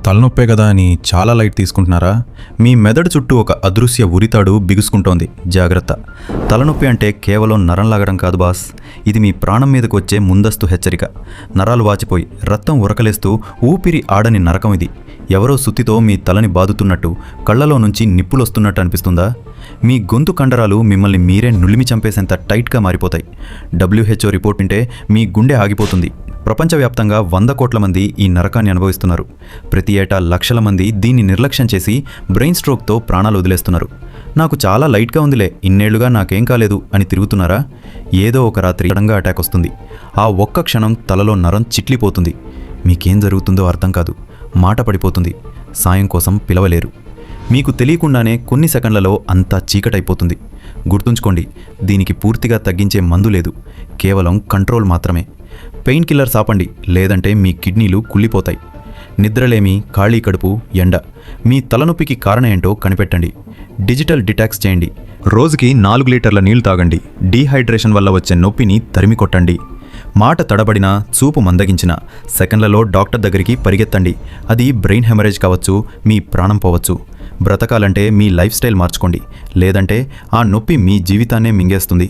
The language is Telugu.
తలనొప్పే కదా అని చాలా లైట్ తీసుకుంటున్నారా? మీ మెదడు చుట్టూ ఒక అదృశ్య ఉరితాడు బిగుసుకుంటోంది. జాగ్రత్త. తలనొప్పి అంటే కేవలం నరం లాగడం కాదు బాస్. ఇది మీ ప్రాణం మీదకు వచ్చే ముందస్తు హెచ్చరిక. నరాలు వాచిపోయి రక్తం ఉరకలేస్తూ ఊపిరి ఆడని నరకం ఇది. ఎవరో సుత్తితో మీ తలని బాదుతున్నట్టు, కళ్లలో నుంచి నిప్పులొస్తున్నట్టు అనిపిస్తుందా? మీ గొంతు కండరాలు మిమ్మల్ని మీరే నులిమి చంపేసేంత టైట్గా మారిపోతాయి. WHO రిపోర్ట్ వింటే మీ గుండె ఆగిపోతుంది. ప్రపంచవ్యాప్తంగా 100 కోట్ల మంది ఈ నరకాన్ని అనుభవిస్తున్నారు. ప్రతి ఏటా లక్షల మంది దీన్ని నిర్లక్ష్యం చేసి బ్రెయిన్ స్ట్రోక్తో ప్రాణాలు వదిలేస్తున్నారు. నాకు చాలా లైట్గా ఉందిలే, ఇన్నేళ్లుగా నాకేం కాలేదు అని తిరుగుతున్నారా? ఏదో ఒక రాత్రి సడన్గా అటాక్ వస్తుంది. ఆ ఒక్క క్షణం తలలో నరం చిట్లిపోతుంది. మీకేం జరుగుతుందో అర్థం కాదు. మాట పడిపోతుంది. సాయం కోసం పిలవలేరు. మీకు తెలియకుండానే కొన్ని సెకండ్లలో అంతా చీకటైపోతుంది. గుర్తుంచుకోండి, దీనికి పూర్తిగా తగ్గించే మందు లేదు. కేవలం కంట్రోల్ మాత్రమే. పెయిన్ కిల్లర్స్ ఆపండి, లేదంటే మీ కిడ్నీలు కుళ్ళిపోతాయి. నిద్రలేమి, ఖాళీ కడుపు, ఎండ మీ తలనొప్పికి కారణం ఏంటో కనిపెట్టండి. డిజిటల్ డిటాక్స్ చేయండి. రోజుకి 4 లీటర్ల నీళ్లు తాగండి. డీహైడ్రేషన్ వల్ల వచ్చే నొప్పిని తరిమి కొట్టండి. మాట తడబడినా, చూపు మందగించిన సెకండ్లలో డాక్టర్ దగ్గరికి పరిగెత్తండి. అది బ్రెయిన్ హెమరేజ్ కావచ్చు, మీ ప్రాణం పోవచ్చు. బ్రతకాలంటే మీ లైఫ్ స్టైల్ మార్చుకోండి, లేదంటే ఆ నొప్పి మీ జీవితాన్నే మింగేస్తుంది.